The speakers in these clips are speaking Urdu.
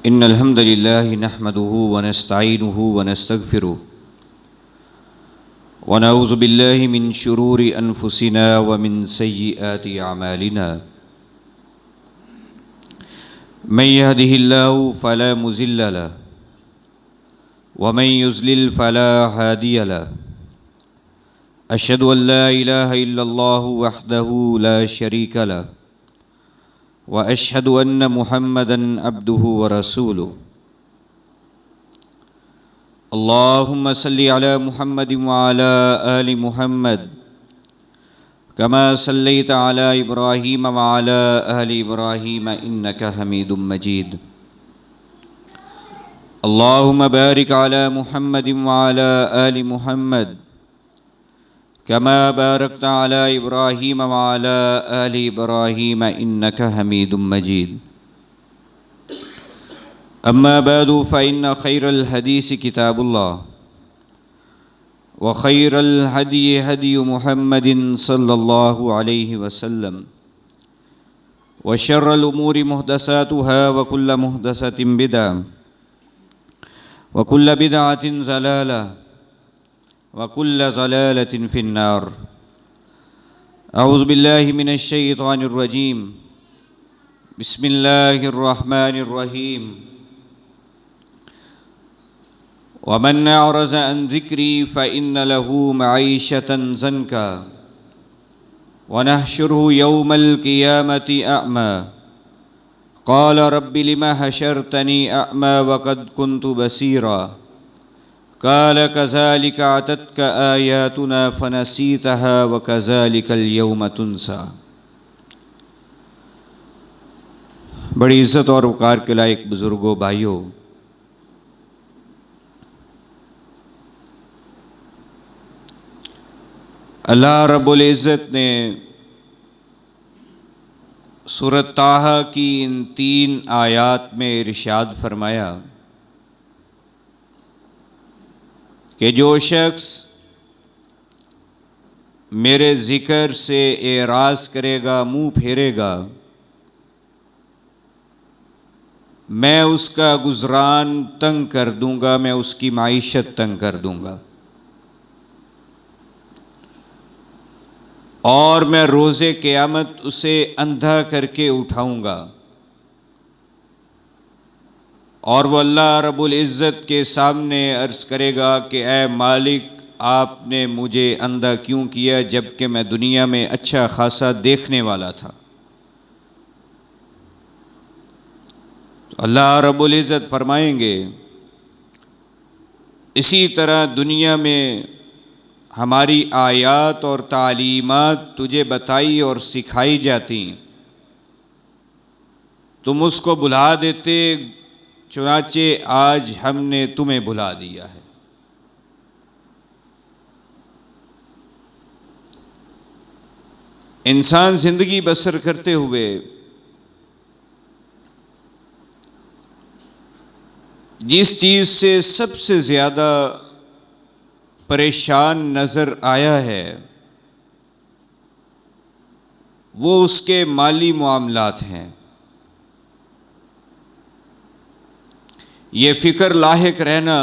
إن الحمد لله نحمده ونستعينه ونستغفره ونعوذ بالله من شرور أنفسنا ومن سيئات أعمالنا من يهده الله فلا مضل له ومن يضلل فلا هادي له أشهد أن لا إله إلا الله وحده لا شريك له وأشهد أن محمدًا عبده ورسوله اللهم صل على محمد وعلى آل محمد كما صليت على إبراهيم وعلى آل إبراهيم إنك حميد مجيد اللهم بارك على محمد وعلى آل محمد كما باركت على إبراهيم وعلى آل إبراهيم إنك حميد مجيد أما بعد فإن خير الحديث كتاب الله وخير الهدي هدي محمد صلى الله عليه وسلم وشر الأمور محدثاتها وكل محدثة بدعة وكل بدعة ضلالة وكل ضلالة في النار أعوذ بالله من الشيطان الرجيم بسم الله الرحمن الرحيم ومن أعرض عن ذكري فإن له معيشة ضنكا ونحشره يوم القيامة أعمى قال رب لم حشرتني أعمى وقد كنت بصيرا قال كذلك أتتك آياتنا فنسيتها وكذلك اليوم تنسى۔ بڑی عزت اور وقار کے لائق بزرگوں، بھائیوں، اللہ رب العزت نے سورۃ طٰہٰ کی ان 3 آیات میں ارشاد فرمایا کہ جو شخص میرے ذکر سے اعراض کرے گا، منہ پھیرے گا، میں اس کا گزران تنگ کر دوں گا، میں اس کی معیشت تنگ کر دوں گا، اور میں روز قیامت اسے اندھا کر کے اٹھاؤں گا، اور وہ اللہ رب العزت کے سامنے عرض کرے گا کہ اے مالک، آپ نے مجھے اندھا کیوں کیا جبکہ میں دنیا میں اچھا خاصا دیکھنے والا تھا۔ اللہ رب العزت فرمائیں گے اسی طرح دنیا میں ہماری آیات اور تعلیمات تجھے بتائی اور سکھائی جاتی، تم اس کو بھلا دیتے، چنانچہ آج ہم نے تمہیں بھلا دیا ہے۔ انسان زندگی بسر کرتے ہوئے جس چیز سے سب سے زیادہ پریشان نظر آیا ہے وہ اس کے مالی معاملات ہیں۔ یہ فکر لاحق رہنا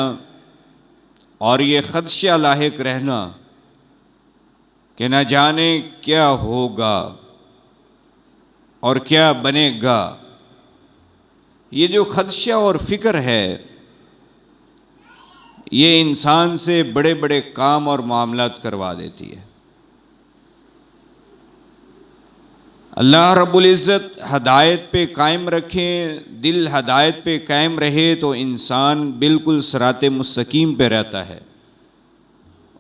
اور یہ خدشہ لاحق رہنا کہ نہ جانے کیا ہوگا اور کیا بنے گا، یہ جو خدشہ اور فکر ہے یہ انسان سے بڑے بڑے کام اور معاملات کروا دیتی ہے۔ اللہ رب العزت ہدایت پہ قائم رکھیں، دل ہدایت پہ قائم رہے تو انسان بالکل صراط مستقیم پہ رہتا ہے،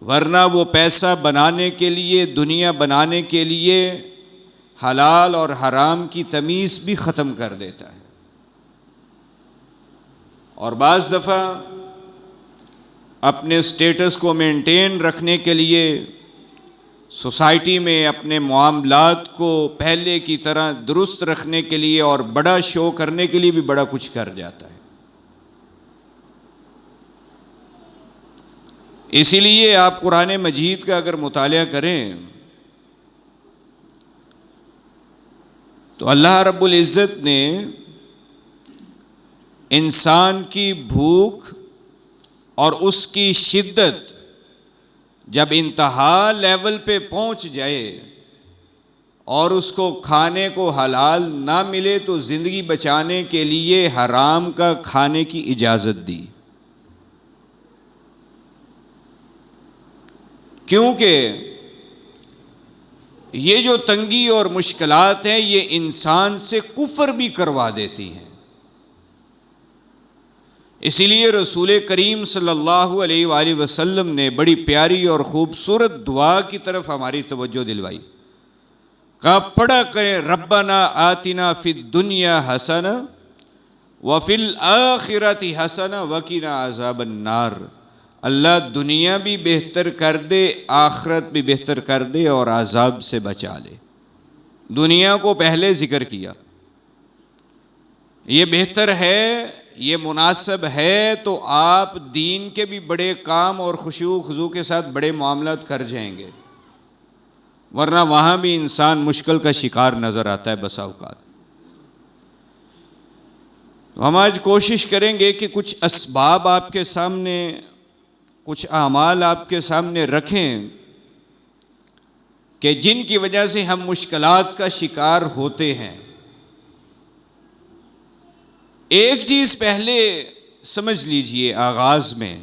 ورنہ وہ پیسہ بنانے کے لیے، دنیا بنانے کے لیے حلال اور حرام کی تمیز بھی ختم کر دیتا ہے، اور بعض دفعہ اپنے سٹیٹس کو مینٹین رکھنے کے لیے سوسائٹی میں اپنے معاملات کو پہلے کی طرح درست رکھنے کے لیے اور بڑا شو کرنے کے لیے بھی بڑا کچھ کر جاتا ہے۔ اسی لیے آپ قرآن مجید کا اگر مطالعہ کریں تو اللہ رب العزت نے انسان کی بھوک اور اس کی شدت جب انتہا لیول پہ پہنچ جائے اور اس کو کھانے کو حلال نہ ملے تو زندگی بچانے کے لیے حرام کا کھانے کی اجازت دی، کیونکہ یہ جو تنگی اور مشکلات ہیں یہ انسان سے کفر بھی کروا دیتی ہیں۔ اسی لیے رسول کریم صلی اللہ علیہ وآلہ وسلم نے بڑی پیاری اور خوبصورت دعا کی طرف ہماری توجہ دلوائی، کہا پڑھا کریں ربنا آتنا فی الدنیا حسنہ وفی الآخرۃ حسنہ وقنا عذاب النار۔ اللہ دنیا بھی بہتر کر دے، آخرت بھی بہتر کر دے اور عذاب سے بچا لے۔ دنیا کو پہلے ذکر کیا، یہ بہتر ہے، یہ مناسب ہے تو آپ دین کے بھی بڑے کام اور خشوع و خضوع کے ساتھ بڑے معاملات کر جائیں گے، ورنہ وہاں بھی انسان مشکل کا شکار نظر آتا ہے بسا اوقات۔ ہم آج کوشش کریں گے کہ کچھ اسباب آپ کے سامنے، کچھ اعمال آپ کے سامنے رکھیں کہ جن کی وجہ سے ہم مشکلات کا شکار ہوتے ہیں۔ ایک چیز پہلے سمجھ لیجئے آغاز میں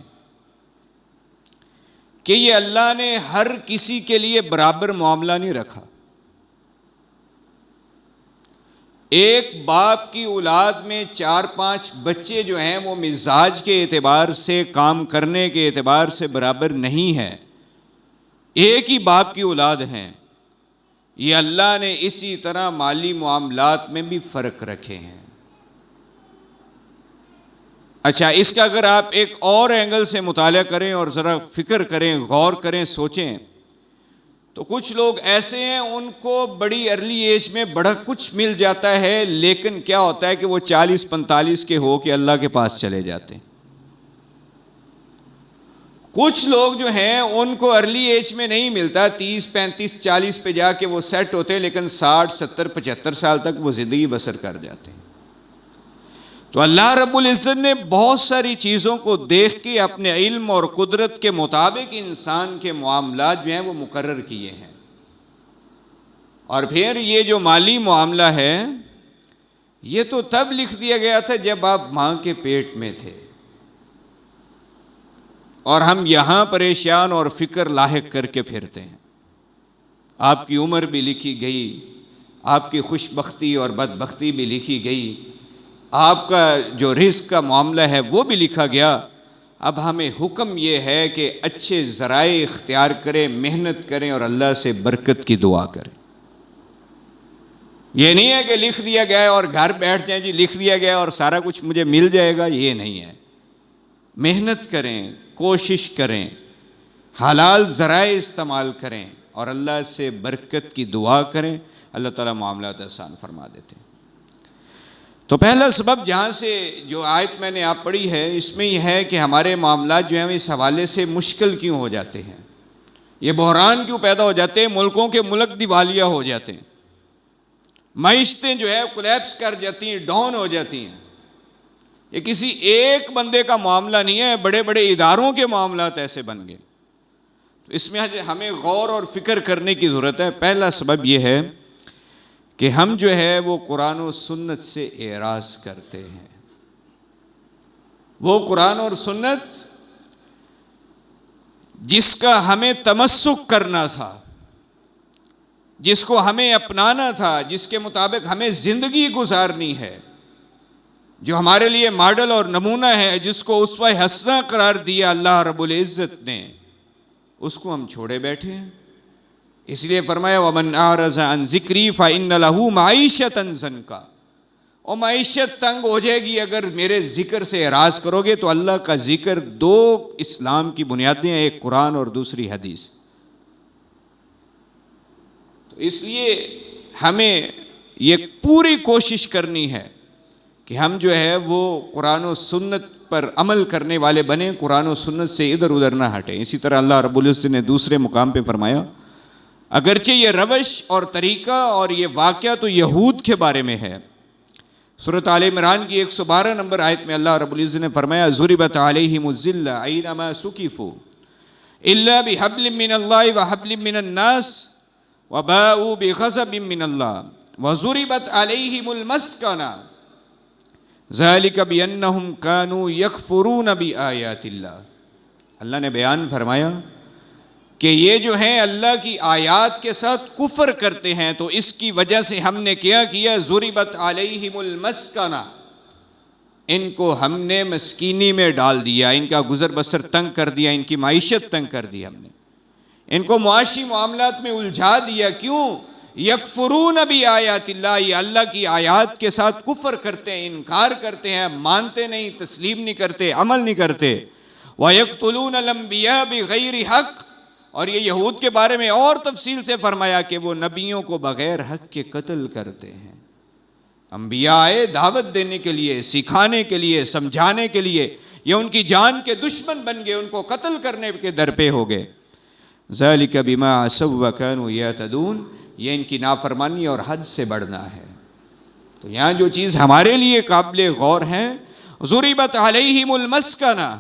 کہ یہ اللہ نے ہر کسی کے لیے برابر معاملہ نہیں رکھا۔ ایک باپ کی اولاد میں 4-5 بچے جو ہیں وہ مزاج کے اعتبار سے، کام کرنے کے اعتبار سے برابر نہیں ہیں، ایک ہی باپ کی اولاد ہیں۔ یہ اللہ نے اسی طرح مالی معاملات میں بھی فرق رکھے ہیں۔ اچھا، اس کا اگر آپ ایک اور اینگل سے مطالعہ کریں اور ذرا فکر کریں، غور کریں، سوچیں، تو کچھ لوگ ایسے ہیں ان کو بڑی ارلی ایج میں بڑا کچھ مل جاتا ہے، لیکن کیا ہوتا ہے کہ وہ 40-45 کے ہو کے اللہ کے پاس چلے جاتے ہیں۔ کچھ لوگ جو ہیں ان کو ارلی ایج میں نہیں ملتا، 30-35-40 پہ جا کے وہ سیٹ ہوتے ہیں، لیکن 60-70-75 سال تک وہ زندگی بسر کر جاتے ہیں۔ تو اللہ رب العزت نے بہت ساری چیزوں کو دیکھ کے اپنے علم اور قدرت کے مطابق انسان کے معاملات جو ہیں وہ مقرر کیے ہیں۔ اور پھر یہ جو مالی معاملہ ہے یہ تو تب لکھ دیا گیا تھا جب آپ ماں کے پیٹ میں تھے، اور ہم یہاں پریشان اور فکر لاحق کر کے پھرتے ہیں۔ آپ کی عمر بھی لکھی گئی، آپ کی خوش بختی اور بدبختی بھی لکھی گئی، آپ کا جو رزق کا معاملہ ہے وہ بھی لکھا گیا۔ اب ہمیں حکم یہ ہے کہ اچھے ذرائع اختیار کریں، محنت کریں اور اللہ سے برکت کی دعا کریں۔ یہ نہیں ہے کہ لکھ دیا گیا ہے اور گھر بیٹھ جائیں جی لکھ دیا گیا اور سارا کچھ مجھے مل جائے گا، یہ نہیں ہے۔ محنت کریں، کوشش کریں، حلال ذرائع استعمال کریں اور اللہ سے برکت کی دعا کریں، اللہ تعالیٰ معاملات آسان فرما دیتے ہیں۔ تو پہلا سبب جہاں سے جو آیت میں نے آپ پڑھی ہے اس میں یہ ہے کہ ہمارے معاملات جو ہیں اس حوالے سے مشکل کیوں ہو جاتے ہیں، یہ بحران کیوں پیدا ہو جاتے ہیں، ملکوں کے ملک دیوالیہ ہو جاتے ہیں، معیشتیں جو ہے کولیپس کر جاتی ہیں، ڈاؤن ہو جاتی ہیں۔ یہ کسی ایک بندے کا معاملہ نہیں ہے، بڑے بڑے اداروں کے معاملات ایسے بن گئے۔ تو اس میں ہمیں غور اور فکر کرنے کی ضرورت ہے۔ پہلا سبب یہ ہے کہ ہم جو ہے وہ قرآن و سنت سے اعراض کرتے ہیں۔ وہ قرآن اور سنت جس کا ہمیں تمسک کرنا تھا، جس کو ہمیں اپنانا تھا، جس کے مطابق ہمیں زندگی گزارنی ہے، جو ہمارے لیے ماڈل اور نمونہ ہے، جس کو اسوہ حسنہ قرار دیا اللہ رب العزت نے، اس کو ہم چھوڑے بیٹھے ہیں۔ اس لیے فرمایا وَمَنْ أَعْرَضَ عَنْ ذِكْرِي فَإِنَّ لَهُ مَعِيشَةً ضَنْكًا، اور معیشت تنگ ہو جائے گی اگر میرے ذکر سے اعراض کرو گے۔ تو اللہ کا ذکر دو اسلام کی بنیادیں ہیں، ایک قرآن اور دوسری حدیث۔ تو اس لیے ہمیں یہ پوری کوشش کرنی ہے کہ ہم جو ہے وہ قرآن و سنت پر عمل کرنے والے بنیں، قرآن و سنت سے ادھر ادھر نہ ہٹیں۔ اسی طرح اللہ رب العزت نے دوسرے مقام پہ فرمایا اگرچہ یہ روش اور طریقہ اور یہ واقعہ تو یہود کے بارے میں ہے، سورۃ آل عمران کی 112 نمبر آیت میں اللہ رب العزت نے فرمایا ضربت علیہم الذلہ اینما سکفوا الا بحبل من اللہ وحبل من الناس وباءوا بغضب من اللہ وضربت علیہم المسکنہ ذلک بانہم کانوا یکفرون بآیات اللہ. اللہ نے بیان فرمایا کہ یہ جو ہیں اللہ کی آیات کے ساتھ کفر کرتے ہیں تو اس کی وجہ سے ہم نے کیا ضربت علیہم المسکنہ، ان کو ہم نے مسکینی میں ڈال دیا، ان کا گزر بسر تنگ کر دیا، ان کی معیشت تنگ کر دی، ہم نے ان کو معاشی معاملات میں الجھا دیا. کیوں؟ یکفرون بآیات اللہ، یہ اللہ کی آیات کے ساتھ کفر کرتے ہیں، انکار کرتے ہیں، مانتے نہیں، تسلیم نہیں کرتے، عمل نہیں کرتے. وَيَقْتُلُونَ الْأَنْبِيَاءَ بِغَيْرِ حَقٍّ، اور یہ یہود کے بارے میں اور تفصیل سے فرمایا کہ وہ نبیوں کو بغیر حق کے قتل کرتے ہیں. انبیاء آئے دعوت دینے کے لیے، سکھانے کے لیے، سمجھانے کے لیے، یہ ان کی جان کے دشمن بن گئے، ان کو قتل کرنے کے درپے ہو گئے. ذَلِكَ بِمَا عَصَوْا وَكَانُوا يَعْتَدُونَ، یہ ان کی نافرمانی اور حد سے بڑھنا ہے. تو یہاں جو چیز ہمارے لیے قابل غور ہے، ضربت علیہم المسکنہ،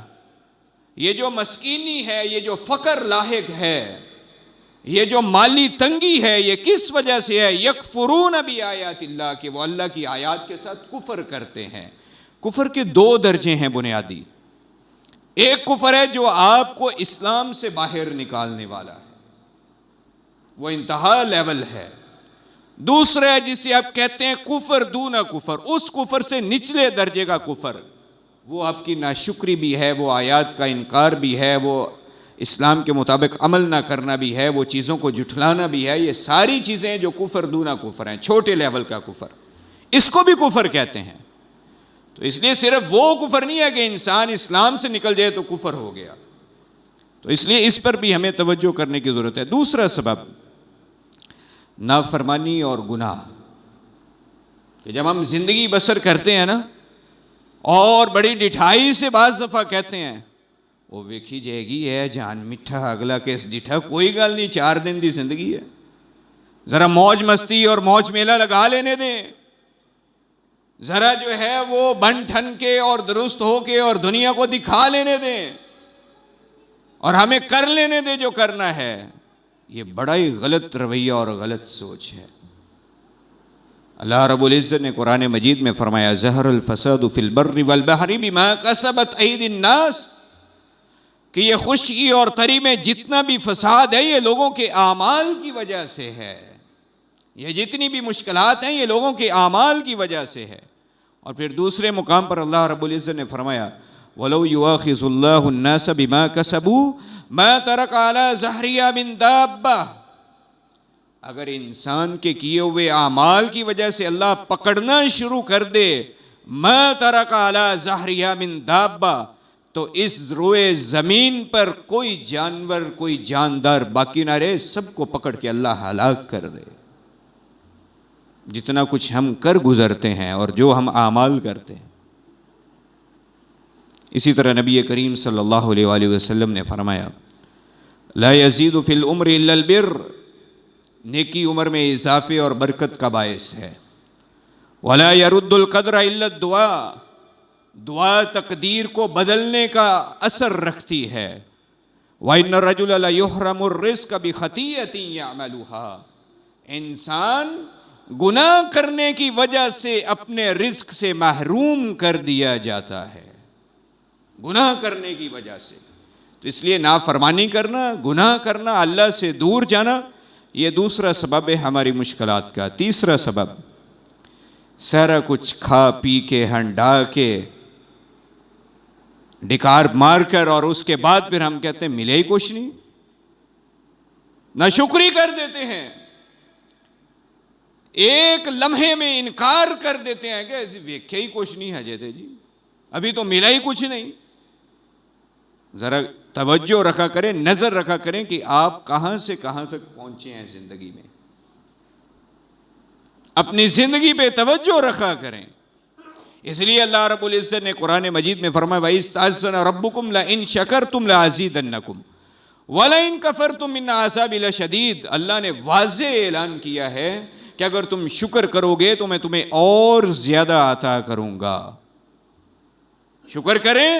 یہ جو مسکینی ہے، یہ جو فقر لاحق ہے، یہ جو مالی تنگی ہے، یہ کس وجہ سے ہے؟ یکفرون بآیات اللہ، کہ وہ اللہ کی آیات کے ساتھ کفر کرتے ہیں. کفر کے دو درجے ہیں بنیادی. ایک کفر ہے جو آپ کو اسلام سے باہر نکالنے والا ہے، وہ انتہا لیول ہے. دوسرا ہے جسے آپ کہتے ہیں کفر دون کفر، اس کفر سے نچلے درجے کا کفر، وہ آپ کی ناشکری بھی ہے، وہ آیات کا انکار بھی ہے، وہ اسلام کے مطابق عمل نہ کرنا بھی ہے، وہ چیزوں کو جھٹلانا بھی ہے. یہ ساری چیزیں جو کفر دونا کفر ہیں، چھوٹے لیول کا کفر، اس کو بھی کفر کہتے ہیں. تو اس لیے صرف وہ کفر نہیں ہے کہ انسان اسلام سے نکل جائے تو کفر ہو گیا. تو اس لیے اس پر بھی ہمیں توجہ کرنے کی ضرورت ہے. دوسرا سبب نافرمانی اور گناہ، کہ جب ہم زندگی بسر کرتے ہیں نا، اور بڑی ڈٹھائی سے بعض دفعہ کہتے ہیں وہ ویکھی جائے گی ہے جان میٹھا اگلا کیس ڈٹھا، کوئی گل نہیں، 4 دن دی زندگی ہے، ذرا موج مستی اور موج میلہ لگا لینے دیں، ذرا جو ہے وہ بن ٹھن کے اور درست ہو کے اور دنیا کو دکھا لینے دیں اور ہمیں کر لینے دیں جو کرنا ہے. یہ بڑا ہی غلط رویہ اور غلط سوچ ہے. اللہ رب العزت نے قرآن مجید میں فرمایا ظہر الفساد فی البر والبحر بما کسبت ایدی الناس، کہ یہ خشکی اور تری میں جتنا بھی فساد ہے یہ لوگوں کے اعمال کی وجہ سے ہے، یہ جتنی بھی مشکلات ہیں یہ لوگوں کے اعمال کی وجہ سے ہے. اور پھر دوسرے مقام پر اللہ رب العزت نے فرمایا وَلَوْ يُؤَاخِذُ اللَّهُ النَّاسَ بِمَا كَسَبُوا مَا تَرَكَ عَلَى ظَهْرِهَا مِن دَابَّةٍ، اگر انسان کے کیے ہوئے اعمال کی وجہ سے اللہ پکڑنا شروع کر دے مَا تَرَكَ عَلَى ظَهْرِهَا مِن دَابَّةٍ، تو اس روئے زمین پر کوئی جانور، کوئی جاندار باقی نہ رہے، سب کو پکڑ کے اللہ ہلاک کر دے. جتنا کچھ ہم کر گزرتے ہیں اور جو ہم اعمال کرتے ہیں. اسی طرح نبی کریم صلی اللہ علیہ وآلہ وسلم نے فرمایا لا یزید فی العمر الا البر، نیکی عمر میں اضافے اور برکت کا باعث ہے. ولا يرد القدر الا الدعاء، دعا تقدیر کو بدلنے کا اثر رکھتی ہے. وَإِنَّ الرَّجُلَ لَيُحْرَمُ الرِّزْقَ بِخَطِيئَةٍ يَعْمَلُهَا، انسان گناہ کرنے کی وجہ سے اپنے رزق سے محروم کر دیا جاتا ہے، گناہ کرنے کی وجہ سے. تو اس لیے نافرمانی کرنا، گناہ کرنا، اللہ سے دور جانا، یہ دوسرا سبب ہے ہماری مشکلات کا. تیسرا سبب سارا کچھ کھا پی کے ہنڈا کے ڈکار مار کر اور اس کے بعد پھر ہم کہتے ہیں ملے ہی کچھ نہیں، ناشکری کر دیتے ہیں، ایک لمحے میں انکار کر دیتے ہیں کہ ویکھے ہی کچھ نہیں ہے جیتے جی، ابھی تو ملا ہی کچھ نہیں. ذرا توجہ رکھا کریں، نظر رکھا کریں کہ آپ کہاں سے کہاں تک پہنچے ہیں زندگی میں، اپنی زندگی پہ توجہ رکھا کریں. اس لیے اللہ رب العزت نے قرآن مجید میں فرمایا وَإِذْ رَبُّكُمْ لَإِن شَكَرْتُمْ لَأَزِيدَنَّكُمْ وَلَئِن كَفَرْتُمْ إِنَّ عَذَابِي لَشَدِيدٌ. اللہ نے واضح اعلان کیا ہے کہ اگر تم شکر کرو گے تو میں تمہیں اور زیادہ عطا کروں گا. شکر کریں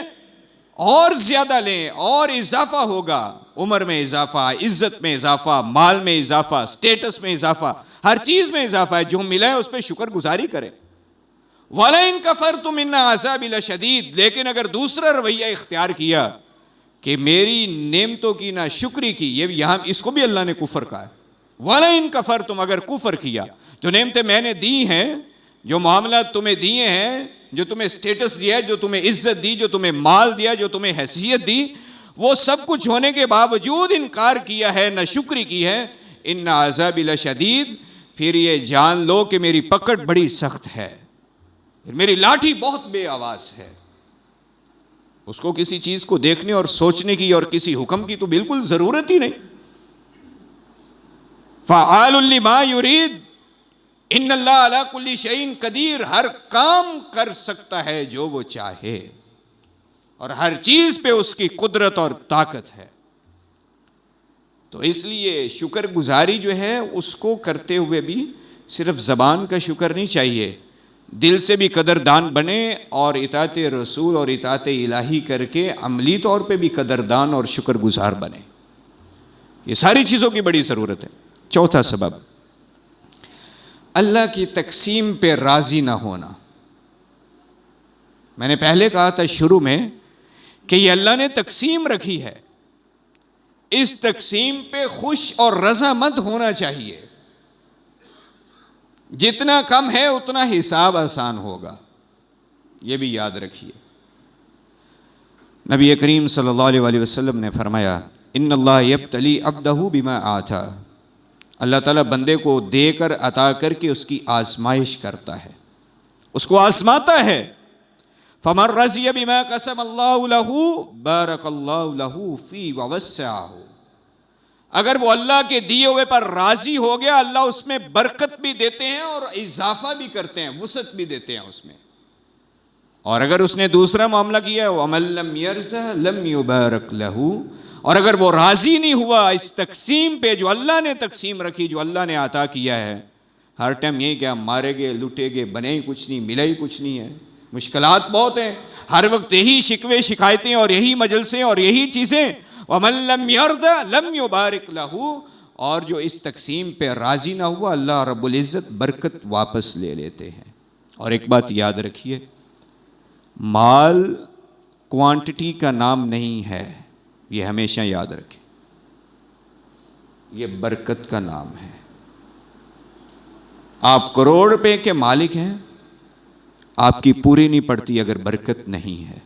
اور زیادہ لیں اور اضافہ ہوگا. عمر میں اضافہ، عزت میں اضافہ، مال میں اضافہ، سٹیٹس میں اضافہ، ہر چیز میں اضافہ ہے. جو ملا ہے اس پہ شکر گزاری کریں. وَلَئِن كَفَرْتُمْ إِنَّ عَذَابِي لَشَدِيدٌ. لیکن اگر دوسرا رویہ اختیار کیا کہ میری نعمتوں کی نہ شکری کی، یہ یہاں اس کو بھی اللہ نے کفر کہا ہے. وَلَئِن كَفَرْتُمْ، اگر کفر کیا، جو نعمتیں میں نے دی ہیں، جو معاملات تمہیں دیے ہیں، جو تمہیں سٹیٹس دیا ہے، جو تمہیں عزت دی، جو تمہیں مال دیا، جو تمہیں حیثیت دی، وہ سب کچھ ہونے کے باوجود انکار کیا ہے، نہ شکری کی ہے، ان عذابی لشدید، پھر یہ جان لو کہ میری پکڑ بڑی سخت ہے، پھر میری لاٹھی بہت بے آواز ہے. اس کو کسی چیز کو دیکھنے اور سوچنے کی اور کسی حکم کی تو بالکل ضرورت ہی نہیں. فعال لما یرید ان اللہ علی کل شیء قدیر. ہر کام کر سکتا ہے جو وہ چاہے، اور ہر چیز پہ اس کی قدرت اور طاقت ہے. تو اس لیے شکر گزاری جو ہے اس کو کرتے ہوئے بھی صرف زبان کا شکر نہیں چاہیے، دل سے بھی قدردان بنے اور اطاعت رسول اور اطاعت الہی کر کے عملی طور پہ بھی قدردان اور شکر گزار بنے. یہ ساری چیزوں کی بڑی ضرورت ہے. چوتھا سبب، اللہ کی تقسیم پہ راضی نہ ہونا. میں نے پہلے کہا تھا شروع میں کہ یہ اللہ نے تقسیم رکھی ہے، اس تقسیم پہ خوش اور رضامند ہونا چاہیے. جتنا کم ہے اتنا حساب آسان ہوگا، یہ بھی یاد رکھیے. نبی کریم صلی اللہ علیہ وسلم نے فرمایا ان اللہ یبتلی عبدہ بما آتا. اللہ تعالیٰ بندے کو دے کر عطا کر کے اس کی آزمائش کرتا ہے، اس کو آزماتا ہے. فمن رضی بما قسم اللہ لہ بارک اللہ لہ فی ووسعہ. اگر وہ اللہ کے دیے ہوئے پر راضی ہو گیا، اللہ اس میں برکت بھی دیتے ہیں اور اضافہ بھی کرتے ہیں، وسعت بھی دیتے ہیں اس میں. اور اگر اس نے دوسرا معاملہ کیا وَمَن لَّمْ يَرْضَ لَمْ يُبَارَكْ لَهُ، اور اگر وہ راضی نہیں ہوا اس تقسیم پہ جو اللہ نے تقسیم رکھی، جو اللہ نے عطا کیا ہے، ہر ٹائم یہی کہ ہم مارے گئے، لوٹے گئے، بنے ہی کچھ نہیں، ملا ہی کچھ نہیں ہے، مشکلات بہت ہیں، ہر وقت یہی شکوے شکایتیں اور یہی مجلسیں اور یہی چیزیں. وَمَن لَّمْ يَرْضَ لَمْ يُبَارِكْ لَهُ، اور جو اس تقسیم پہ راضی نہ ہوا، اللہ رب العزت برکت واپس لے لیتے ہیں. اور ایک بات یاد رکھیے، مال کوانٹٹی کا نام نہیں ہے، یہ ہمیشہ یاد رکھیں، یہ برکت کا نام ہے. آپ کروڑ روپے کے مالک ہیں، آپ کی پوری نہیں پڑتی اگر برکت نہیں ہے.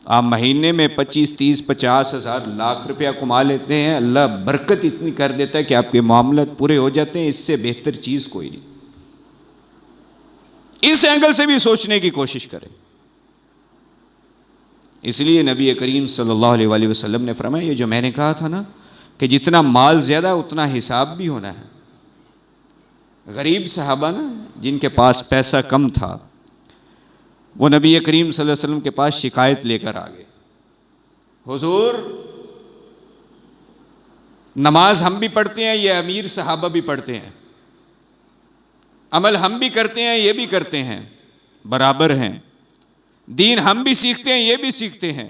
آپ مہینے میں 25, 30, 50 ہزار لاکھ روپیہ کما لیتے ہیں، اللہ برکت اتنی کر دیتا ہے کہ آپ کے معاملات پورے ہو جاتے ہیں. اس سے بہتر چیز کوئی نہیں. اس اینگل سے بھی سوچنے کی کوشش کریں. اس لیے نبی کریم صلی اللہ علیہ وسلم نے فرمایا، یہ جو میں نے کہا تھا نا کہ جتنا مال زیادہ اتنا حساب بھی ہونا ہے. غریب صحابہ نا جن کے پاس پیسہ کم تھا، وہ نبی کریم صلی اللہ علیہ وسلم کے پاس شکایت لے کر آ گئے، حضور نماز ہم بھی پڑھتے ہیں، یہ امیر صحابہ بھی پڑھتے ہیں، عمل ہم بھی کرتے ہیں، یہ بھی کرتے ہیں، برابر ہیں، دین ہم بھی سیکھتے ہیں، یہ بھی سیکھتے ہیں،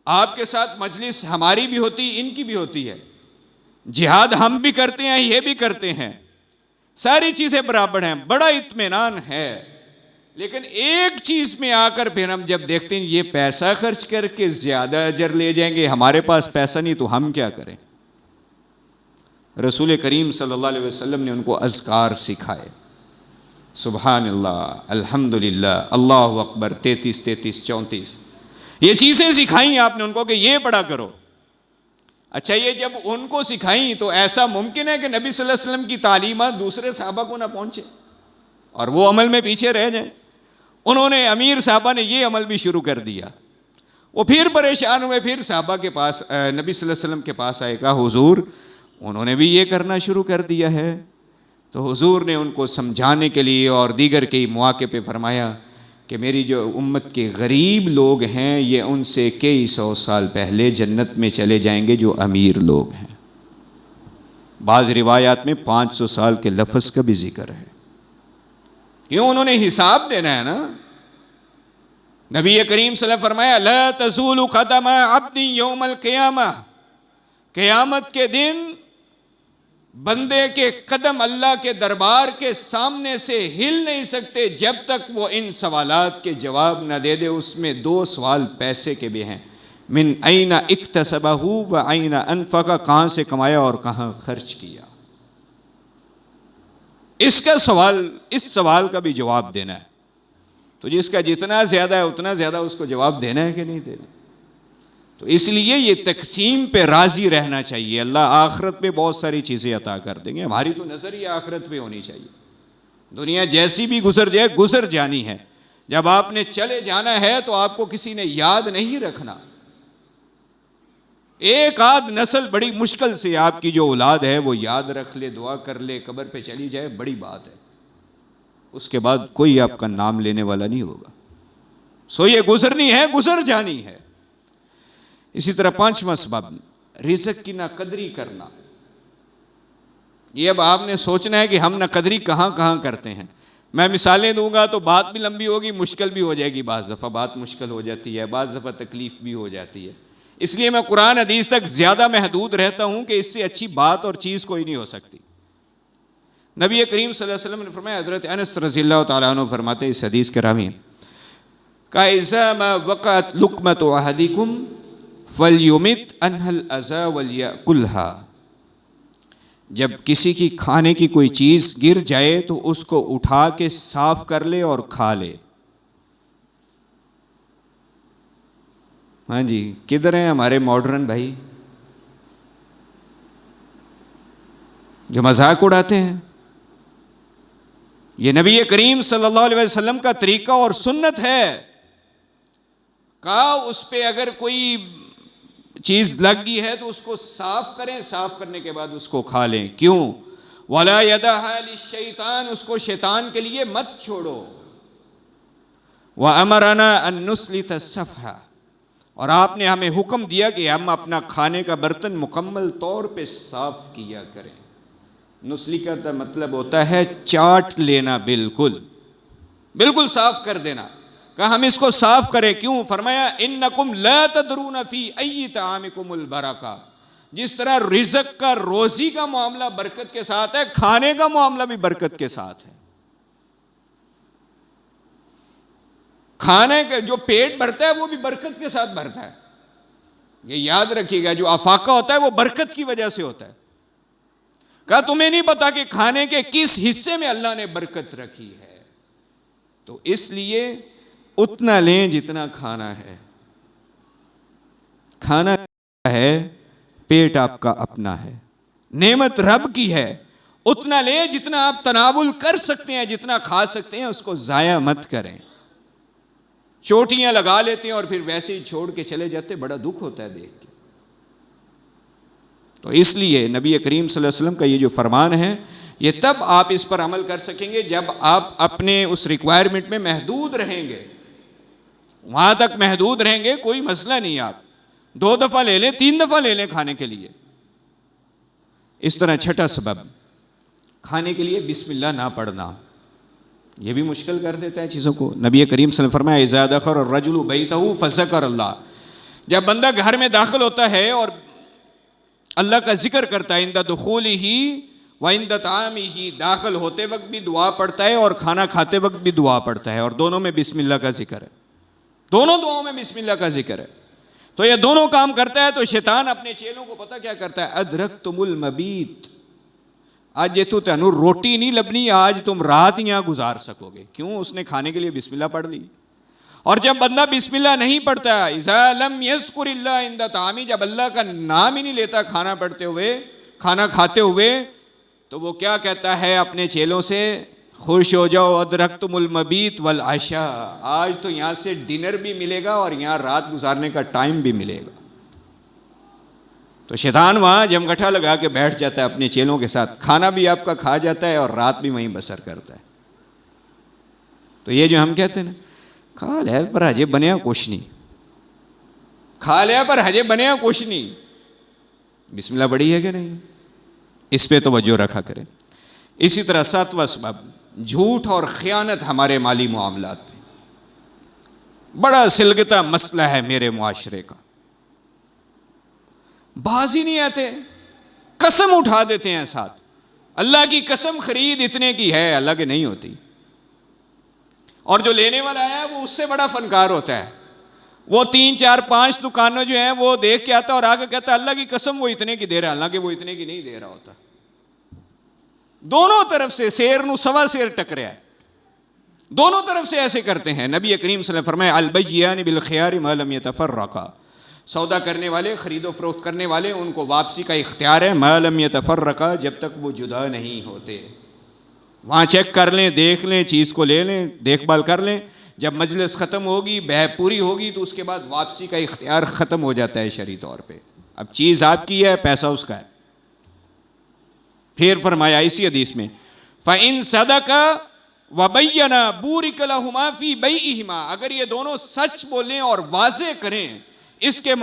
آپ کے ساتھ مجلس ہماری بھی ہوتی، ان کی بھی ہوتی ہے، جہاد ہم بھی کرتے ہیں، یہ بھی کرتے ہیں، ساری چیزیں برابر ہیں، بڑا اطمینان ہے. لیکن ایک چیز میں آ کر پھر ہم جب دیکھتے ہیں یہ پیسہ خرچ کر کے زیادہ اجر لے جائیں گے، ہمارے پاس پیسہ نہیں تو ہم کیا کریں. رسول کریم صلی اللہ علیہ وسلم نے ان کو اذکار سکھائے، سبحان اللہ، الحمدللہ، اللہ اکبر، 33 33 34، یہ چیزیں سکھائیں آپ نے ان کو کہ یہ پڑھا کرو. اچھا، یہ جب ان کو سکھائیں تو ایسا ممکن ہے کہ نبی صلی اللہ علیہ وسلم کی تعلیمات دوسرے صحابہ کو نہ پہنچے اور وہ عمل میں پیچھے رہ جائیں؟ انہوں نے، امیر صحابہ نے یہ عمل بھی شروع کر دیا. وہ پھر پریشان ہوئے، پھر صحابہ کے پاس، نبی صلی اللہ علیہ وسلم کے پاس آئے، کہا حضور انہوں نے بھی یہ کرنا شروع کر دیا ہے. تو حضور نے ان کو سمجھانے کے لیے اور دیگر کے مواقع پہ فرمایا کہ میری جو امت کے غریب لوگ ہیں یہ ان سے کئی سو سال پہلے جنت میں چلے جائیں گے جو امیر لوگ ہیں. بعض روایات میں 500 سال کے لفظ کا بھی ذکر ہے. کیوں؟ انہوں نے حساب دینا ہے نا. نبی کریم صلی اللہ علیہ وسلم فرمایا لا تزول قدم عبد یوم القیامہ، قیامت کے دن بندے کے قدم اللہ کے دربار کے سامنے سے ہل نہیں سکتے جب تک وہ ان سوالات کے جواب نہ دے دے. اس میں 2 سوال پیسے کے بھی ہیں. من این اکتسبہ و این انفقہ، کہاں سے کمایا اور کہاں خرچ کیا. اس سوال کا بھی جواب دینا ہے. تو جس کا جتنا زیادہ ہے اتنا زیادہ اس کو جواب دینا ہے کہ نہیں دینا. تو اس لیے یہ تقسیم پہ راضی رہنا چاہیے. اللہ آخرت پہ بہت ساری چیزیں عطا کر دیں گے. ہماری تو نظر ہی آخرت پہ ہونی چاہیے. دنیا جیسی بھی گزر جائے گزر جانی ہے. جب آپ نے چلے جانا ہے تو آپ کو کسی نے یاد نہیں رکھنا. ایک آدھ نسل بڑی مشکل سے آپ کی جو اولاد ہے وہ یاد رکھ لے، دعا کر لے، قبر پہ چلی جائے، بڑی بات ہے. اس کے بعد کوئی آپ کا نام لینے والا نہیں ہوگا. سو یہ گزرنی ہے، گزر جانی ہے. اسی طرح 5واں سبب رزق کی ناقدری کرنا. یہ اب آپ نے سوچنا ہے کہ ہم ناقدری کہاں کہاں کرتے ہیں. میں مثالیں دوں گا تو بات بھی لمبی ہوگی، مشکل بھی ہو جائے گی. بعض دفعہ بات مشکل ہو جاتی ہے، بعض دفعہ تکلیف بھی ہو جاتی ہے. اس لیے میں قرآن حدیث تک زیادہ محدود رہتا ہوں کہ اس سے اچھی بات اور چیز کوئی نہیں ہو سکتی. نبی کریم صلی اللہ علیہ وسلم نے فرمایا، حضرت انس رضی اللہ تعالیٰ عنہ فرماتے ہیں، اس حدیث کے راوی ہیں، کہ ما وقعت لقمۃ احدکم فلیمت عنها الاذى وليأكلها. جب کسی کی کھانے کی کوئی چیز گر جائے تو اس کو اٹھا کے صاف کر لے اور کھا لے. ہاں جی، کدھر ہیں ہمارے ماڈرن بھائی جو مذاق اڑاتے ہیں؟ یہ نبی کریم صلی اللہ علیہ وسلم کا طریقہ اور سنت ہے. کہا اس پہ اگر کوئی چیز لگ گئی ہے تو اس کو صاف کریں، صاف کرنے کے بعد اس کو کھا لیں. کیوں؟ وَلَا يَدَعَهَا لِلشَّيْطَانِ، اس کو شیطان کے لیے مت چھوڑو. وَأَمَرَنَا أَن نُسْلِتَ الصَّفْحَ، اور آپ نے ہمیں حکم دیا کہ ہم اپنا کھانے کا برتن مکمل طور پہ صاف کیا کریں. نسلی کا مطلب ہوتا ہے چاٹ لینا، بالکل صاف کر دینا. کہا ہم اس کو صاف کریں. کیوں؟ فرمایا انکم لا تدرون فی ای طعامکم البرکہ. جس طرح رزق کا، روزی کا معاملہ برکت کے ساتھ ہے، کھانے کا معاملہ بھی برکت کے ساتھ ہے. کھانے کا جو پیٹ بھرتا ہے وہ بھی برکت کے ساتھ بھرتا ہے. یہ یاد رکھیے گا، جو افاقہ ہوتا ہے وہ برکت کی وجہ سے ہوتا ہے. کہا تمہیں نہیں پتا کہ کھانے کے کس حصے میں اللہ نے برکت رکھی ہے. تو اس لیے اتنا لیں جتنا کھانا ہے. کھانا ہے، پیٹ آپ کا اپنا ہے، نعمت رب کی ہے. اتنا لیں جتنا آپ تناول کر سکتے ہیں، جتنا کھا سکتے ہیں، اس کو ضائع مت کریں. چوٹیاں لگا لیتے ہیں اور پھر ویسے ہی چھوڑ کے چلے جاتے، بڑا دکھ ہوتا ہے دیکھ کے. تو اس لیے نبی کریم صلی اللہ علیہ وسلم کا یہ جو فرمان ہے، یہ تب آپ اس پر عمل کر سکیں گے جب آپ اپنے اس ریکوائرمنٹ میں محدود رہیں گے. وہاں تک محدود رہیں گے، کوئی مسئلہ نہیں. آپ 2 دفعہ لے لیں، 3 دفعہ لے لیں کھانے کے لیے. اس طرح 6واں سبب، کھانے کے لیے بسم اللہ نہ پڑھنا. یہ بھی مشکل کر دیتا ہے چیزوں کو. نبی کریم صلی اللہ علیہ وسلم فرمایا اذا دخل الرجل بیتہ فذکر اللہ. جب بندہ گھر میں داخل ہوتا ہے اور اللہ کا ذکر کرتا ہے، عند دخولہ وعند طعامہ، داخل ہوتے وقت بھی دعا پڑھتا ہے اور کھانا کھاتے وقت بھی دعا پڑھتا ہے، اور دونوں میں بسم اللہ کا ذکر ہے. دونوں دعاؤں میں بسم اللہ کا ذکر ہے. تو یہ دونوں کام کرتا ہے. تو شیطان اپنے چیلوں کو پتہ کیا کرتا ہے، ادرکتم المبیت، آج یہ تو تینوں روٹی نہیں لبنی، آج تم رات یہاں گزار سکو گے. کیوں؟ اس نے کھانے کے لیے بسم اللہ پڑھ لی. اور جب بندہ بسم اللہ نہیں پڑھتا، اذا لم یذکر اللہ عند طعامی، جب اللہ کا نام ہی نہیں لیتا کھانا پڑھتے ہوئے، کھانا کھاتے ہوئے، تو وہ کیا کہتا ہے اپنے چیلوں سے، خوش ہو جاؤ، ادرکتم المبیت والعشاء، آج تو یہاں سے ڈنر بھی ملے گا اور یہاں رات گزارنے کا ٹائم بھی ملے گا. تو شیطان وہاں جمگٹھا لگا کے بیٹھ جاتا ہے اپنے چیلوں کے ساتھ، کھانا بھی آپ کا کھا جاتا ہے اور رات بھی وہیں بسر کرتا ہے. تو یہ جو ہم کہتے ہیں نا، کھا لیا پر ہجے بنیا کچھ نہیں، کھا لیا پر ہجے بنیا کچھ نہیں، بسم اللہ پڑھی ہے کہ نہیں؟ اس پہ توجہ رکھا کریں. اسی طرح 7واں سبب جھوٹ اور خیانت ہمارے مالی معاملات میں بڑا سلگتا مسئلہ ہے میرے معاشرے کا. باز ہی نہیں آتے, قسم اٹھا دیتے ہیں ساتھ, اللہ کی قسم خرید اتنے کی ہے, اللہ کی نہیں ہوتی. اور جو لینے والا ہے وہ اس سے بڑا فنکار ہوتا ہے, وہ 3 4 5 دکانوں جو ہیں وہ دیکھ کے آتا اور آگے کہتا ہے اللہ کی قسم وہ اتنے کی دے رہا ہے, حالانکہ وہ اتنے کی نہیں دے رہا ہوتا. دونوں طرف سے سیر نو سوا سیر ٹکریا ہے, دونوں طرف سے ایسے کرتے ہیں. نبی کریم صلی اللہ علیہ وسلم فرمایا البیعان بالخیار ما لم یتفرقا, سودا کرنے والے, خرید و فروخت کرنے والے, ان کو واپسی کا اختیار ہے ما لم یتفرقا, جب تک وہ جدا نہیں ہوتے. وہاں چیک کر لیں, دیکھ لیں, چیز کو لے لیں, دیکھ بھال کر لیں. جب مجلس ختم ہوگی, بہ پوری ہوگی, تو اس کے بعد واپسی کا اختیار ختم ہو جاتا ہے شرعی طور پہ. اب چیز آپ کی ہے, پیسہ اس کا ہے. پھر فرمایا اسی حدیث میں فَإِن صَدَقَ وَبَيَّنَا بُورِكَ لَهُمَا فِي بَيْعِهِمَا, اگر یہ دونوں سچ بولیں اور واضح کریں, اس کے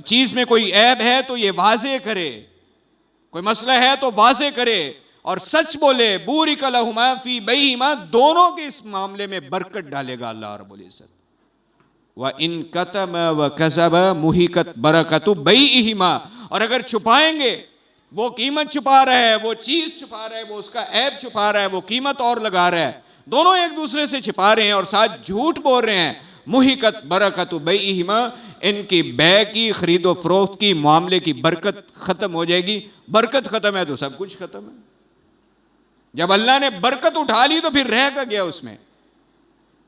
چیز میں کوئی عیب ہے تو یہ واضح کرے, کوئی مسئلہ ہے تو واضح کرے اور سچ بولے. بُورِكَ لَهُمَا فِي بَيْعِهِمَا, دونوں کے اس معاملے میں برکت ڈالے گا اللہ رب العزت. وَإِن كَتَمَ وَكَذَبَ مُحِقَتْ بَرَكَتُ بَيْعِهِمَا, اور اگر چھپائیں گے, وہ قیمت چھپا رہا ہے, وہ چیز چھپا رہا ہے, وہ اس کا عیب چھپا رہا ہے, وہ قیمت اور لگا رہا ہے, دونوں ایک دوسرے سے چھپا رہے ہیں اور ساتھ جھوٹ بول رہے ہیں, محقت برکت بیعہما, ان کی بے کی, خرید و فروخت کی, معاملے کی برکت ختم ہو جائے گی. برکت ختم ہے تو سب کچھ ختم ہے. جب اللہ نے برکت اٹھا لی تو پھر رہ کا گیا اس میں.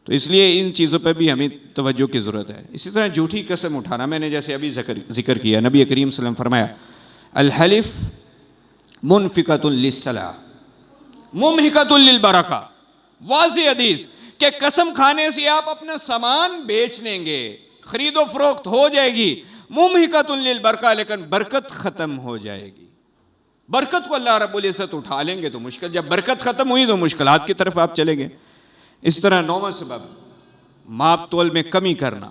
تو اس لیے ان چیزوں پہ بھی ہمیں توجہ کی ضرورت ہے. اسی طرح جھوٹی قسم اٹھانا, میں نے جیسے ابھی ذکر کیا, نبی کریم صلی اللہ علیہ وسلم فرمایا الحلف منفقۃ للصلاح ممحقۃ للبرکہ. واضح حدیث کہ قسم کھانے سے آپ اپنا سامان بیچ لیں گے, خرید و فروخت ہو جائے گی, ممحقۃ للبرکہ, لیکن برکت ختم ہو جائے گی. برکت کو اللہ رب العزت اٹھا لیں گے تو مشکل, جب برکت ختم ہوئی تو مشکلات کی طرف آپ چلیں گے. اس طرح 9واں سبب ماپ تول میں کمی کرنا.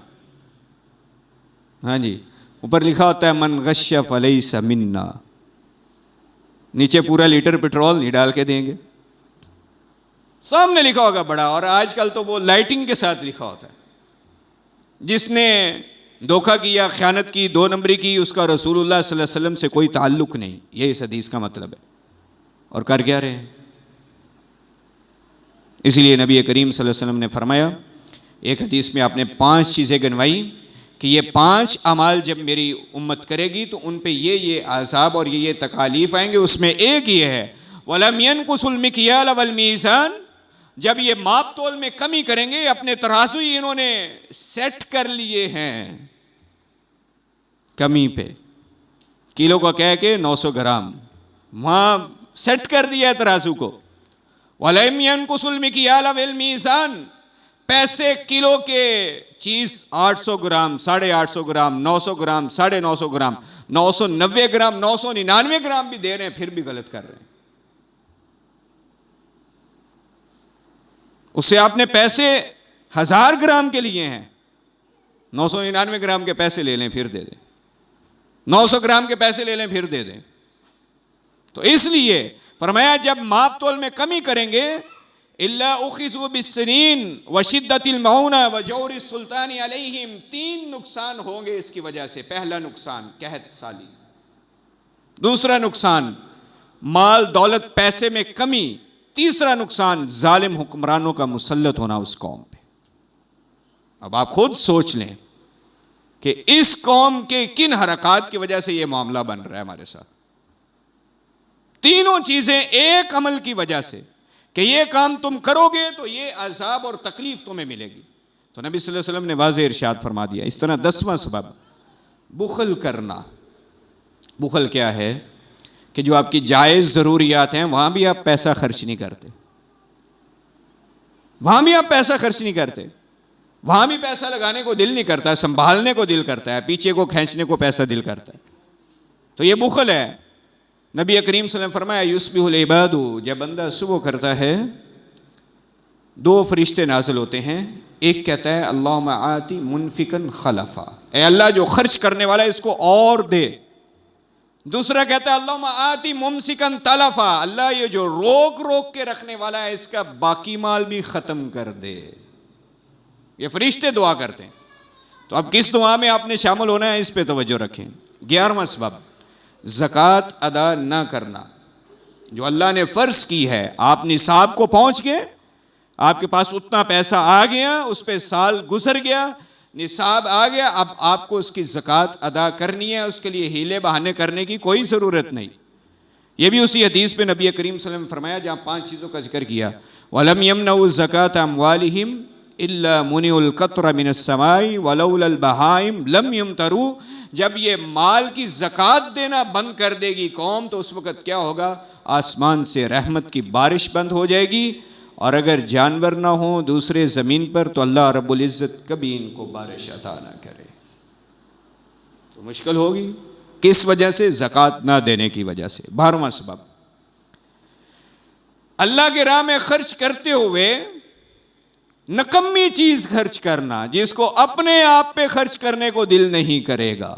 ہاں جی, اوپر لکھا ہوتا ہے من غش فلیس منا, نیچے پورا لیٹر پیٹرول نہیں ڈال کے دیں گے, سامنے لکھا ہوگا بڑا, اور آج کل تو وہ لائٹنگ کے ساتھ لکھا ہوتا ہے. جس نے دھوکہ کیا, خیانت کی, 2 نمبری کی, اس کا رسول اللہ صلی اللہ علیہ وسلم سے کوئی تعلق نہیں. یہ اس حدیث کا مطلب ہے. اور کر کیا رہے ہیں؟ اسی لیے نبی کریم صلی اللہ علیہ وسلم نے فرمایا, ایک حدیث میں آپ نے 5 چیزیں گنوائی کہ یہ 5 اعمال جب میری امت کرے گی تو ان پہ یہ عذاب اور یہ تکالیف آئیں گے. اس میں ایک یہ ہے وَلَمْ يَنْقُصُ الْمِكْيَالَ وَالْمِيزَانَ, جب یہ ماپ تول میں کمی کریں گے, اپنے ترازو ہی انہوں نے سیٹ کر لیے ہیں کمی پہ, کلو کا کہہ کے 900 گرام وہاں سیٹ کر دیا ہے ترازو کو. وَلَمْ يَنْقُصُ الْمِكْيَالَ وَالْمِيزَانَ, پیسے کلو کے چیز 800 gram, 850 gram, 900 gram, 950 gram, 990 gram, 999 gram بھی دے رہے ہیں, پھر بھی غلط کر رہے ہیں. اس سے آپ نے پیسے 1000 گرام کے لیے ہیں, 999 گرام کے پیسے لے لیں پھر دے دیں, 900 گرام کے پیسے لے لیں پھر دے دیں. تو اس لیے فرمایا جب ماپ تول میں کمی کریں گے, الا اخذوا بالسنین وشدت المعونہ وجور السلطان علیہم, 3 نقصان ہوں گے اس کی وجہ سے. پہلا نقصان قحط سالی, دوسرا نقصان مال دولت پیسے میں کمی, تیسرا نقصان ظالم حکمرانوں کا مسلط ہونا اس قوم پہ. اب آپ خود سوچ لیں کہ اس قوم کے کن حرکات کی وجہ سے یہ معاملہ بن رہا ہے ہمارے ساتھ. تینوں چیزیں ایک عمل کی وجہ سے کہ یہ کام تم کرو گے تو یہ عذاب اور تکلیف تمہیں ملے گی. تو نبی صلی اللہ علیہ وسلم نے واضح ارشاد فرما دیا. اس طرح 10واں سبب بخل کرنا. بخل کیا ہے کہ جو آپ کی جائز ضروریات ہیں وہاں بھی آپ پیسہ خرچ نہیں کرتے, وہاں بھی آپ پیسہ خرچ نہیں کرتے, وہاں بھی پیسہ لگانے کو دل نہیں کرتا, سنبھالنے کو دل کرتا ہے, پیچھے کو کھینچنے کو پیسہ دل کرتا ہے. تو یہ بخل ہے. نبی کریم صلی اللہ علیہ وسلم فرمایا یصبح العباد, جب بندہ صبح کرتا ہے 2 فرشتے نازل ہوتے ہیں. ایک کہتا ہے اللہم آتی منفقا خلفا, اے اللہ جو خرچ کرنے والا ہے اس کو اور دے. دوسرا کہتا ہے اللہم آتی ممسکن تلفا، اللہ یہ جو روک روک کے رکھنے والا ہے اس کا باقی مال بھی ختم کر دے. یہ فرشتے دعا کرتے ہیں. تو اب کس دعا میں آپ نے شامل ہونا ہے اس پہ توجہ رکھیں. 11واں سبب زکوٰۃ ادا نہ کرنا جو اللہ نے فرض کی ہے. آپ نصاب کو پہنچ گئے، آپ کے پاس اتنا پیسہ آ گیا، اس پہ سال گزر گیا، نصاب آ گیا، اب آپ کو اس کی زکوٰۃ ادا کرنی ہے. اس کے لیے ہیلے بہانے کرنے کی کوئی ضرورت نہیں. یہ بھی اسی حدیث پہ نبی کریم صلی اللہ علیہ وسلم نے فرمایا جہاں 5 چیزوں کا ذکر کیا. وَلَمْ يَمْنَعُوا الزَّكَاةَ أَمْوَالِهِمْ إِلَّا مُنِعُوا الْقَطْرَ مِنَ السَّمَاءِ وَلَوْلَا الْبَهَائِمْ لَمْ يُمْطَرُوا. جب یہ مال کی زکوٰۃ دینا بند کر دے گی قوم تو اس وقت کیا ہوگا؟ آسمان سے رحمت کی بارش بند ہو جائے گی، اور اگر جانور نہ ہوں دوسرے زمین پر تو اللہ رب العزت کبھی ان کو بارش عطا نہ کرے. تو مشکل ہوگی. کس وجہ سے؟ زکوٰۃ نہ دینے کی وجہ سے. 12واں سبب اللہ کی راہ میں خرچ کرتے ہوئے نکمی چیز خرچ کرنا جس کو اپنے آپ پہ خرچ کرنے کو دل نہیں کرے گا.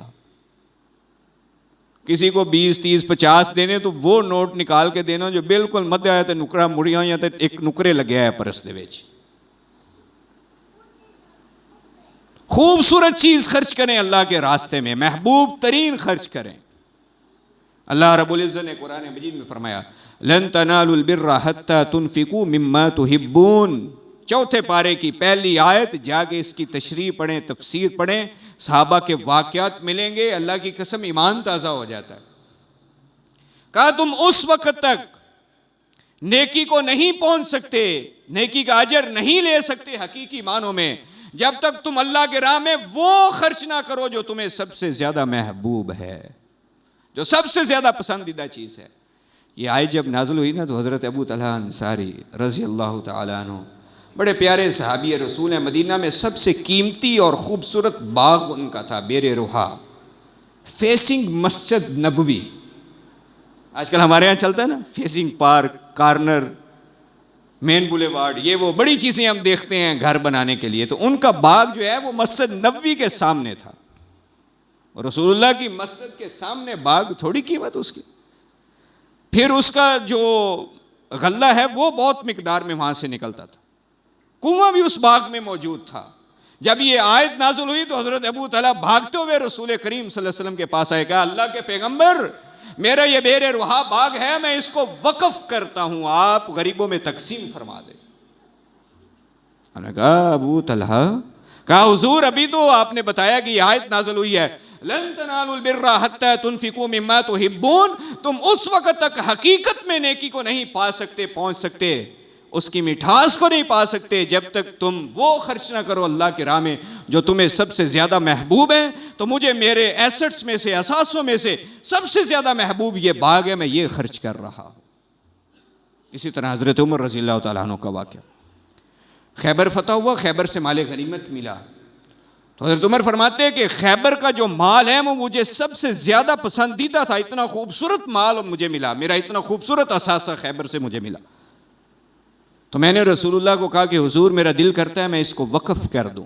کسی کو 20 30 50 دینے تو وہ نوٹ نکال کے دینا جو بالکل مدے آیا تے نکرا مڑیاں یا تے ایک نکرے لگیا ہے پرس دے وچ. خوبصورت چیز خرچ کریں اللہ کے راستے میں، محبوب ترین خرچ کریں. اللہ رب العزت نے قرآن مجید میں فرمایا لن تنالوا البر حتى تنفقوا مما تحبون. چوتھے پارے کی پہلی آیت، جا کے اس کی تشریح پڑھیں، تفسیر پڑھیں، صحابہ کے واقعات ملیں گے. اللہ کی قسم ایمان تازہ ہو جاتا ہے. کہا تم اس وقت تک نیکی کو نہیں پہنچ سکتے، نیکی کا اجر نہیں لے سکتے حقیقی معنوں میں، جب تک تم اللہ کے راہ میں وہ خرچ نہ کرو جو تمہیں سب سے زیادہ محبوب ہے، جو سب سے زیادہ پسندیدہ چیز ہے. یہ آیت جب نازل ہوئی نا تو حضرت ابو طلحہ انصاری رضی اللہ تعالیٰ عنہ بڑے پیارے صحابی رسول ہیں. مدینہ میں سب سے قیمتی اور خوبصورت باغ ان کا تھا بیر روحا، فیسنگ مسجد نبوی. آج کل ہمارے ہاں چلتا ہے نا فیسنگ پارک، کارنر، مین بولیوارڈ، یہ وہ بڑی چیزیں ہم دیکھتے ہیں گھر بنانے کے لیے. تو ان کا باغ جو ہے وہ مسجد نبوی کے سامنے تھا. رسول اللہ کی مسجد کے سامنے باغ، تھوڑی قیمت اس کی. پھر اس کا جو غلہ ہے وہ بہت مقدار میں وہاں سے نکلتا تھا. کنواں بھی اس باغ میں موجود تھا. جب یہ آیت نازل ہوئی تو حضرت ابو طلحہ بھاگتے ہوئے رسول کریم صلی اللہ علیہ وسلم کے پاس آئے. کہا اللہ کے پیغمبر، میرا یہ بیر روحا باغ ہے، میں اس کو وقف کرتا ہوں، آپ غریبوں میں تقسیم فرما دیں. انہوں نے کہا ابو طلحہ، کہا حضور ابھی تو آپ نے بتایا کہ یہ آیت نازل ہوئی ہے لن تنالوا البر حتى تنفقوا مما تحبون. تم اس وقت تک حقیقت میں نیکی کو نہیں پا سکتے، پہنچ سکتے، اس کی مٹھاس کو نہیں پا سکتے جب تک تم وہ خرچ نہ کرو اللہ کی راہ میں جو تمہیں سب سے زیادہ محبوب ہے. تو مجھے میرے ایسٹس میں سے، اثاثوں میں سے سب سے زیادہ محبوب یہ باغ ہے، میں یہ خرچ کر رہا ہوں. اسی طرح حضرت عمر رضی اللہ تعالیٰ عنہ کا واقعہ، خیبر فتح ہوا، خیبر سے مال غنیمت ملا. تو حضرت عمر فرماتے ہیں کہ خیبر کا جو مال ہے وہ مجھے سب سے زیادہ پسندیدہ تھا. اتنا خوبصورت مال مجھے ملا، میرا اتنا خوبصورت اثاثہ خیبر سے مجھے ملا. تو میں نے رسول اللہ کو کہا کہ حضور میرا دل کرتا ہے میں اس کو وقف کر دوں.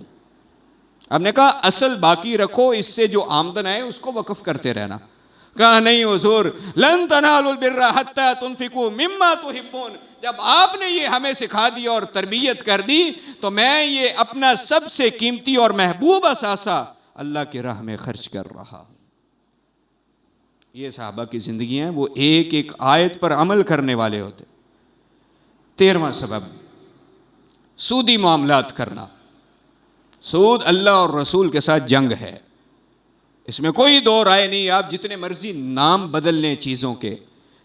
آپ نے کہا اصل باقی رکھو، اس سے جو آمدن آئے اس کو وقف کرتے رہنا. کہا نہیں حضور، لن تنالوا البر حتى تنفقوا مما تحبون. جب آپ نے یہ ہمیں سکھا دی اور تربیت کر دی تو میں یہ اپنا سب سے قیمتی اور محبوب اثاثہ اللہ کی راہ میں خرچ کر رہا ہوں. یہ صحابہ کی زندگی ہیں، وہ ایک ایک آیت پر عمل کرنے والے ہوتے. 13واں سبب سودی معاملات کرنا. سود اللہ اور رسول کے ساتھ جنگ ہے، اس میں کوئی دو رائے نہیں. آپ جتنے مرضی نام بدل لیں چیزوں کے،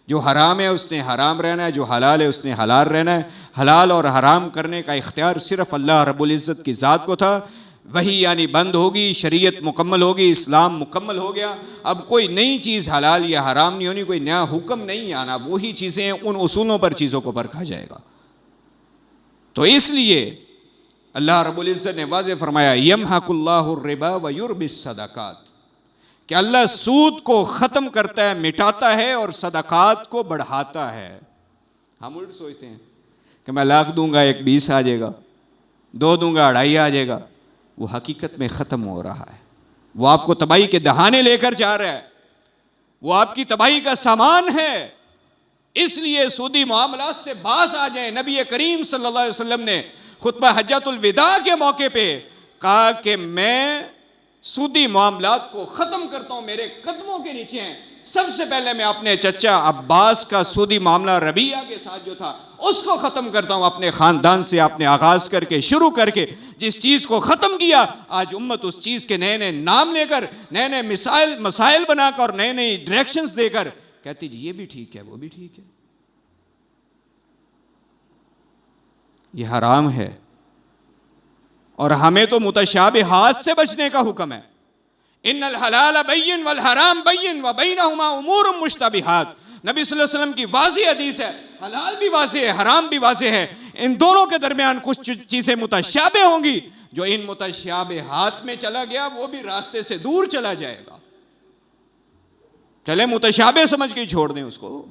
جو حرام ہے اس نے حرام رہنا ہے، جو حلال ہے اس نے حلال رہنا ہے. حلال اور حرام کرنے کا اختیار صرف اللہ رب العزت کی ذات کو تھا. وہی یعنی بند ہوگی، شریعت مکمل ہوگی، اسلام مکمل ہو گیا. اب کوئی نئی چیز حلال یا حرام نہیں ہونی، کوئی نیا حکم نہیں آنا. وہی چیزیں ان اصولوں پر چیزوں کو پرکھا جائے گا. تو اس لیے اللہ رب العزت نے واضح فرمایا یمحق اللہ الربا ویربی الصدقات، کہ اللہ سود کو ختم کرتا ہے، مٹاتا ہے، اور صدقات کو بڑھاتا ہے. ہم الٹ سوچتے ہیں کہ میں 1,00,000 دوں گا 1,20 آ جائے گا، 2 دوں گا 2.5 آ جائے گا. وہ حقیقت میں ختم ہو رہا ہے، وہ آپ کو تباہی کے دہانے لے کر جا رہا ہے. وہ آپ کی تباہی کا سامان ہے. اس لیے سودی معاملات سے باز آ جائیں. نبی کریم صلی اللہ علیہ وسلم نے خطبہ حجۃ الوداع کے موقع پہ کہا کہ میں سودی معاملات کو ختم کرتا ہوں، میرے قدموں کے نیچے ہیں. سب سے پہلے میں اپنے چچا عباس کا سودی معاملہ ربیعہ کے ساتھ جو تھا اس کو ختم کرتا ہوں. اپنے خاندان سے اپنے آغاز کر کے شروع کر کے جس چیز کو ختم کیا، آج امت اس چیز کے نئے نئے نام لے کر، نئے نئے مسائل بنا کر اور نئے نئے ڈائریکشنز دے کر کہتی جی یہ بھی ٹھیک ہے وہ بھی ٹھیک ہے. یہ حرام ہے. اور ہمیں تو متشابہات سے بچنے کا حکم ہے. ان الحلال بین والحرام بین وبینہما امور مشتبہات. نبی صلی اللہ علیہ وسلم کی واضح حدیث ہے، حلال بھی واضح ہے حرام بھی واضح ہے. ان دونوں کے درمیان کچھ چیزیں متشابہ ہوں گی. جو ان متشابہات میں چلا گیا وہ بھی راستے سے دور چلا جائے گا. چلے متشابہ سمجھ کے چھوڑ دیں اس کو.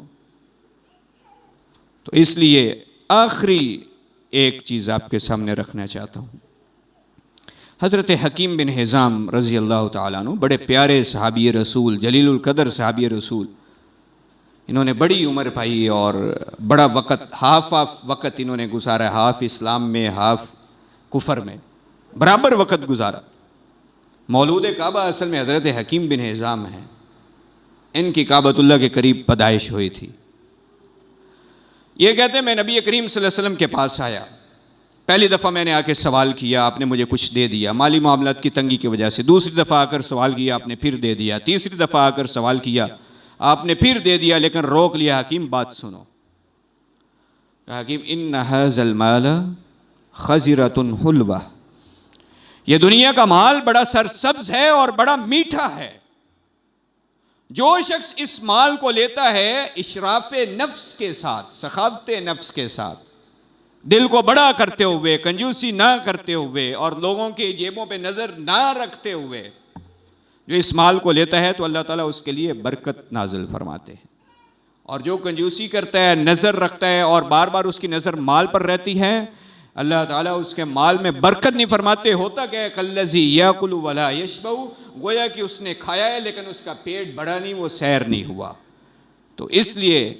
تو اس لیے آخری ایک چیز آپ کے سامنے رکھنا چاہتا ہوں. حضرت حکیم بن حزام رضی اللہ تعالیٰ عنہ بڑے پیارے صحابی رسول، جلیل القدر صحابی رسول. انہوں نے بڑی عمر پائی اور بڑا وقت، ہاف وقت انہوں نے گزارا، ہاف اسلام میں ہاف کفر میں، برابر وقت گزارا. مولود کعبہ اصل میں حضرت حکیم بن حزام ہیں. ان کی کعبۃ اللہ کے قریب پیدائش ہوئی تھی. یہ کہتے ہیں میں نبی کریم صلی اللہ علیہ وسلم کے پاس آیا. پہلی دفعہ میں نے آ کے سوال کیا، آپ نے مجھے کچھ دے دیا مالی معاملات کی تنگی کی وجہ سے. دوسری دفعہ آ کر سوال کیا، آپ نے پھر دے دیا. تیسری دفعہ آ کر سوال کیا، آپ نے پھر دے دیا، لیکن روک لیا. حکیم بات سنو. کہا حکیم ان ھذا المال خضرۃ حلوہ، یہ دنیا کا مال بڑا سرسبز ہے اور بڑا میٹھا ہے. جو شخص اس مال کو لیتا ہے اشراف نفس کے ساتھ، سخاوت نفس کے ساتھ، دل کو بڑا کرتے ہوئے، کنجوسی نہ کرتے ہوئے اور لوگوں کی جیبوں پہ نظر نہ رکھتے ہوئے جو اس مال کو لیتا ہے تو اللہ تعالیٰ اس کے لیے برکت نازل فرماتے ہیں. اور جو کنجوسی کرتا ہے، نظر رکھتا ہے اور بار بار اس کی نظر مال پر رہتی ہے، اللہ تعالیٰ اس کے مال میں برکت نہیں فرماتے. ہوتا کہ کالذی یاکل ولا یشبع، گویا کہ اس نے کھایا ہے لیکن اس کا پیٹ بڑا نہیں، وہ سیر نہیں ہوا. تو اس لیے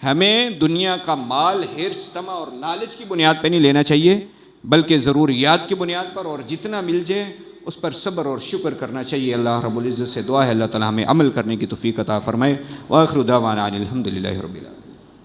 ہمیں دنیا کا مال حرص، طمع اور لالچ کی بنیاد پہ نہیں لینا چاہیے، بلکہ ضروریات کی بنیاد پر، اور جتنا مل جائے اس پر صبر اور شکر کرنا چاہیے. اللہ رب العزت سے دعا ہے اللہ تعالیٰ ہمیں عمل کرنے کی توفیق عطا فرمائے. وآخر دعوانا ان الحمد للہ رب العالمین.